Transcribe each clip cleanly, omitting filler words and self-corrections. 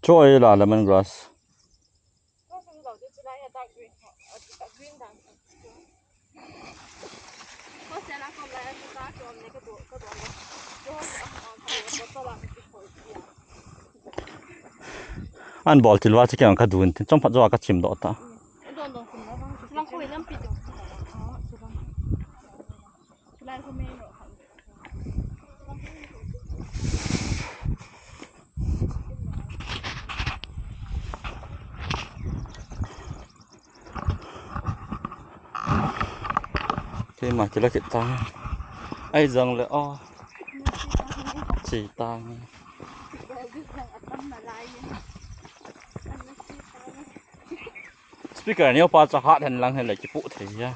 Choy la lemongrass. An bol til wa che kan ka dun tin chom phat zo ka chim do ta. Thế mà chỉ là cái ta ai rằng là chỉ ta speaker này pa cho hát hành lang hay là cái phụ thể nha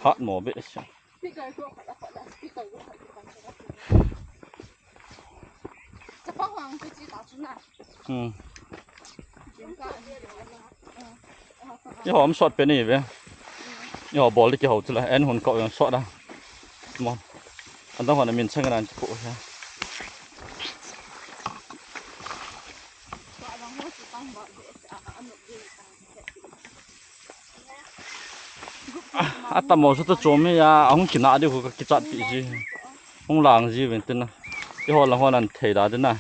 hát mỏ biết sao cái hòm sọt bên này vậy nhỏ bỏ đi cái hậu chứ là em hồn cậu sọt đâu mòn anh ta hỏi là mình sang cái này phụ nha tầm màu số chôm ấy à ông chỉ nã đi cái chặt bị gì ông làng gì vậy tên nào cái họ là họ làm thầy đã thế nào